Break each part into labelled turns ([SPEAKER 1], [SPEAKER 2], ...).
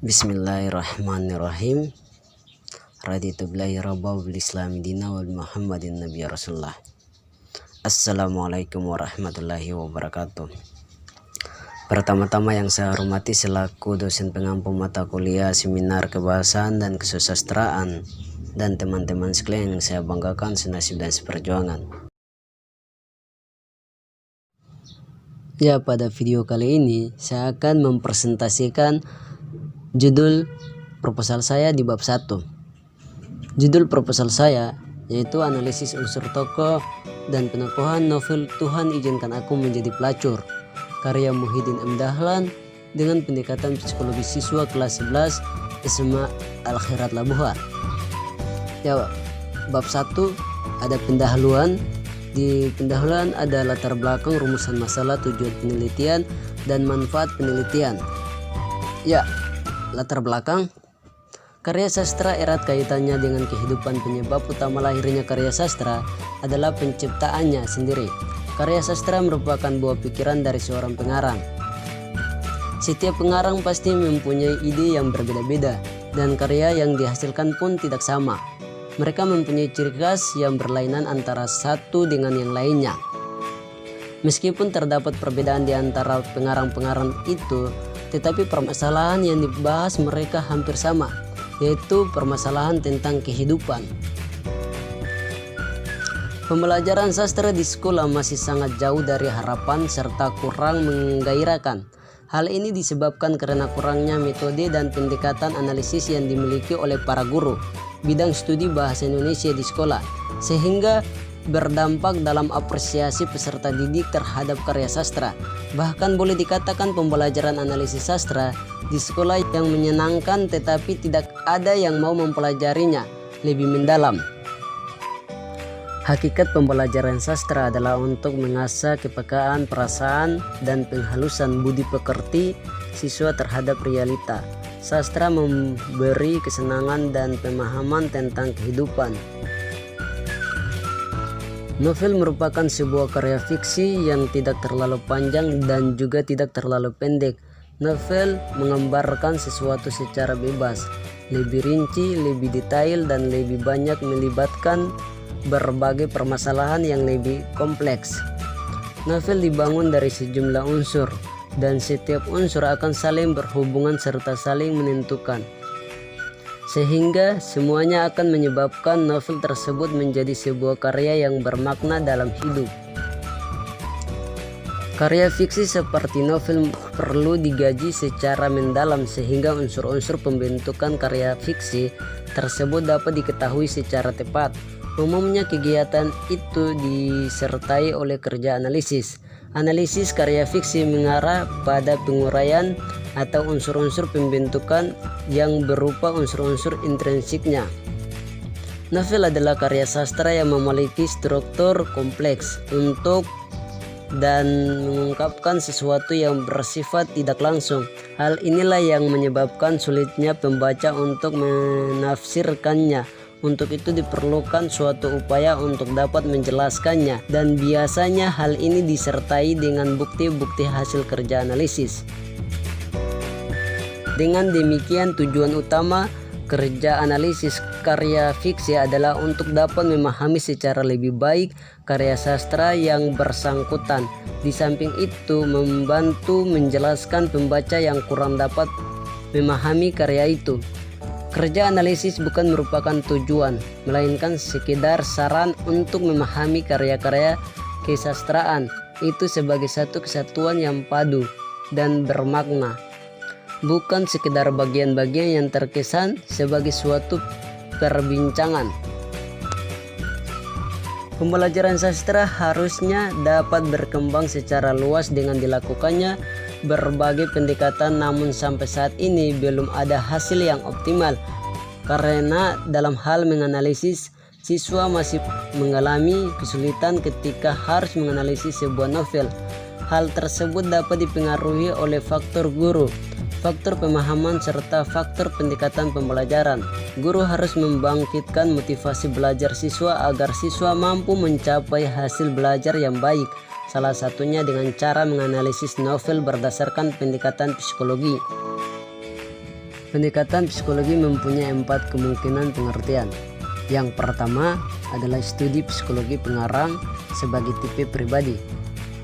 [SPEAKER 1] Bismillahirrahmanirrahim. Raditu billahi rabba bil islami dina wal muhammadin nabiy rasulullah. Assalamualaikum warahmatullahi wabarakatuh. Pertama-tama yang saya hormati selaku dosen pengampu mata kuliah seminar kebahasaan dan kesusastraan dan teman-teman sekalian yang saya banggakan senasib dan seperjuangan. Ya, pada video kali ini saya akan mempresentasikan judul proposal saya di bab 1. Judul proposal saya yaitu analisis unsur tokoh dan penokohan novel Tuhan Izinkan Aku Menjadi Pelacur karya Muhyiddin M. Dahlan dengan pendekatan psikologi siswa kelas 11 SMA Al-Khairat Labuhan. Ya, bab 1 ada pendahuluan. Di pendahuluan ada latar belakang, rumusan masalah, tujuan penelitian, dan manfaat penelitian. Ya, latar belakang. Karya sastra erat kaitannya dengan kehidupan. Penyebab utama lahirnya karya sastra adalah penciptaannya sendiri. Karya sastra merupakan buah pikiran dari seorang pengarang. Setiap pengarang pasti mempunyai ide yang berbeda-beda dan karya yang dihasilkan pun tidak sama. Mereka mempunyai ciri khas yang berlainan antara satu dengan yang lainnya. Meskipun terdapat perbedaan di antara pengarang-pengarang itu, tetapi permasalahan yang dibahas mereka hampir sama, yaitu permasalahan tentang kehidupan. Pembelajaran sastra di sekolah masih sangat jauh dari harapan serta kurang menggairahkan. Hal ini disebabkan karena kurangnya metode dan pendekatan analisis yang dimiliki oleh para guru bidang studi bahasa Indonesia di sekolah, sehingga berdampak dalam apresiasi peserta didik terhadap karya sastra. Bahkan boleh dikatakan pembelajaran analisis sastra di sekolah yang menyenangkan, tetapi tidak ada yang mau mempelajarinya lebih mendalam. Hakikat pembelajaran sastra adalah untuk mengasah kepekaan perasaan dan penghalusan budi pekerti siswa terhadap realita. Sastra memberi kesenangan dan pemahaman tentang kehidupan. Novel merupakan sebuah karya fiksi yang tidak terlalu panjang dan juga tidak terlalu pendek. Novel menggambarkan sesuatu secara bebas, lebih rinci, lebih detail, dan lebih banyak melibatkan berbagai permasalahan yang lebih kompleks. Novel dibangun dari sejumlah unsur, dan setiap unsur akan saling berhubungan serta saling menentukan, sehingga semuanya akan menyebabkan novel tersebut menjadi sebuah karya yang bermakna dalam hidup. Karya fiksi seperti novel perlu digaji secara mendalam sehingga unsur-unsur pembentukan karya fiksi tersebut dapat diketahui secara tepat. Umumnya kegiatan itu disertai oleh kerja analisis. Analisis karya fiksi mengarah pada penguraian atau unsur-unsur pembentukan yang berupa unsur-unsur intrinsiknya. Novel adalah karya sastra yang memiliki struktur kompleks untuk dan mengungkapkan sesuatu yang bersifat tidak langsung. Hal inilah yang menyebabkan sulitnya pembaca untuk menafsirkannya. Untuk itu diperlukan suatu upaya untuk dapat menjelaskannya, dan biasanya hal ini disertai dengan bukti-bukti hasil kerja analisis. Dengan demikian, tujuan utama kerja analisis karya fiksi adalah untuk dapat memahami secara lebih baik karya sastra yang bersangkutan. Di samping itu, membantu menjelaskan pembaca yang kurang dapat memahami karya itu. Kerja analisis bukan merupakan tujuan, melainkan sekedar saran untuk memahami karya-karya kesastraan itu sebagai satu kesatuan yang padu dan bermakna, bukan sekedar bagian-bagian yang terkesan sebagai suatu perbincangan. Pembelajaran sastra harusnya dapat berkembang secara luas dengan dilakukannya berbagai pendekatan, namun sampai saat ini belum ada hasil yang optimal karena dalam hal menganalisis siswa masih mengalami kesulitan ketika harus menganalisis sebuah novel. Hal tersebut dapat dipengaruhi oleh faktor guru, faktor pemahaman, serta faktor pendekatan pembelajaran. Guru harus membangkitkan motivasi belajar siswa agar siswa mampu mencapai hasil belajar yang baik. Salah satunya dengan cara menganalisis novel berdasarkan pendekatan psikologi. Pendekatan psikologi mempunyai 4 kemungkinan pengertian. Yang pertama adalah studi psikologi pengarang sebagai tipe pribadi.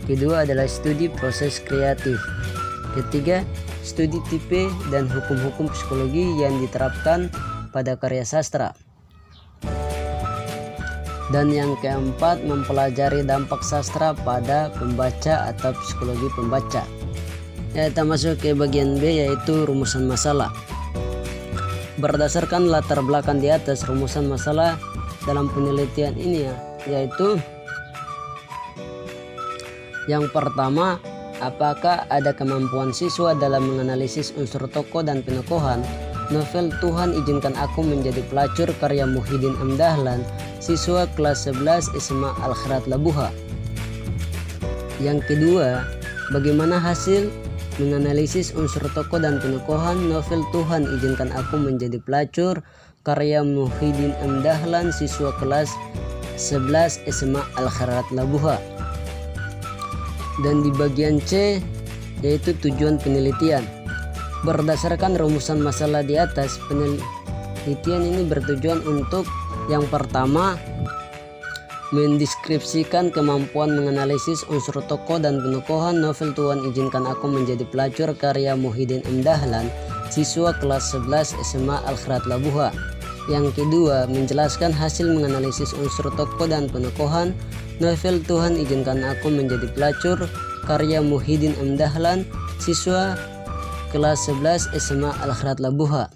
[SPEAKER 1] Kedua adalah studi proses kreatif. Ketiga, studi tipe dan hukum-hukum psikologi yang diterapkan pada karya sastra. Dan yang keempat, mempelajari dampak sastra pada pembaca atau psikologi pembaca. Kita masuk ke bagian B, yaitu rumusan masalah. Berdasarkan latar belakang di atas, rumusan masalah dalam penelitian ini yaitu yang pertama, apakah ada kemampuan siswa dalam menganalisis unsur tokoh dan penokohan novel Tuhan Izinkan Aku Menjadi Pelacur karya Muhyiddin M. Dahlan, siswa kelas 11 SMA Al-Khairat Labuha. Yang kedua, bagaimana hasil menganalisis unsur tokoh dan penokohan novel Tuhan Izinkan Aku Menjadi Pelacur karya Muhyiddin M. Dahlan, siswa kelas 11 SMA Al-Khairat Labuha. Dan di bagian C, yaitu tujuan penelitian. Berdasarkan rumusan masalah di atas, penelitian ini bertujuan untuk yang pertama, mendeskripsikan kemampuan menganalisis unsur tokoh dan penokohan novel Tuhan Izinkan Aku Menjadi Pelacur karya Muhyiddin M. Dahlan, siswa kelas 11 SMA Al-Khairat Labuha. Yang kedua, menjelaskan hasil menganalisis unsur tokoh dan penokohan novel Tuhan Izinkan Aku Menjadi Pelacur karya Muhyiddin M. Dahlan, siswa kelas 11 SMA Al-Khairat Labuha.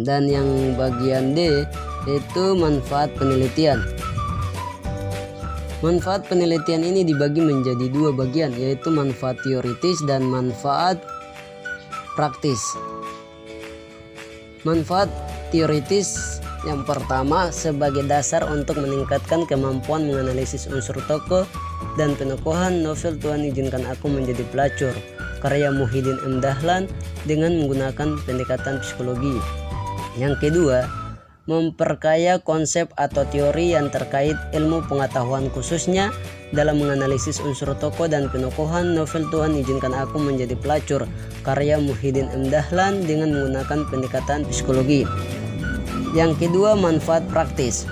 [SPEAKER 1] Dan yang bagian D, yaitu manfaat penelitian. Manfaat penelitian ini dibagi menjadi 2 bagian, yaitu manfaat teoritis dan manfaat praktis. Manfaat teoritis yang pertama, sebagai dasar untuk meningkatkan kemampuan menganalisis unsur tokoh dan penokohan novel Tuhan Izinkan Aku Menjadi Pelacur karya Muhyiddin M. Dahlan dengan menggunakan pendekatan psikologi. Yang kedua, memperkaya konsep atau teori yang terkait ilmu pengetahuan, khususnya dalam menganalisis unsur tokoh dan penokohan novel Tuhan Izinkan Aku Menjadi Pelacur karya Muhyiddin M. Dahlan dengan menggunakan pendekatan psikologi. Yang kedua, manfaat praktis.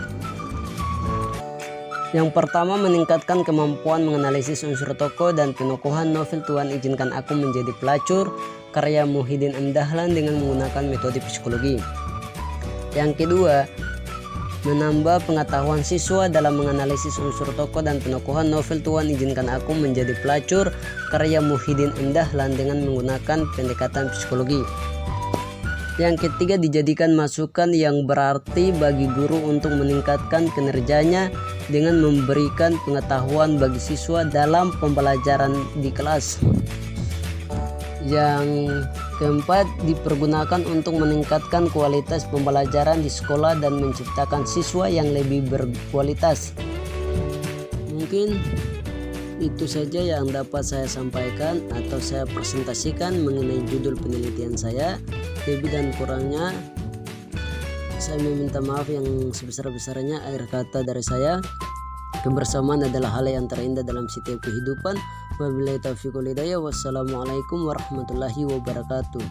[SPEAKER 1] Yang pertama, meningkatkan kemampuan menganalisis unsur tokoh dan penokohan novel Tuhan Izinkan Aku Menjadi Pelacur karya Muhyiddin M. Dahlan dengan menggunakan metode psikologi. Yang kedua, menambah pengetahuan siswa dalam menganalisis unsur tokoh dan penokohan novel Tuhan Izinkan Aku Menjadi Pelacur karya Muhyiddin M. Dahlan dengan menggunakan pendekatan psikologi. Yang ketiga, dijadikan masukan yang berarti bagi guru untuk meningkatkan kinerjanya dengan memberikan pengetahuan bagi siswa dalam pembelajaran di kelas. Yang keempat, dipergunakan untuk meningkatkan kualitas pembelajaran di sekolah dan menciptakan siswa yang lebih berkualitas. Mungkin itu saja yang dapat saya sampaikan atau saya presentasikan mengenai judul penelitian saya. Lebih dan kurangnya saya meminta maaf yang sebesar-besarnya. Akhir kata dari saya, kebersamaan adalah hal yang terindah dalam setiap kehidupan. Wabillahi taufiq wal hidayah. Wassalamualaikum warahmatullahi wabarakatuh.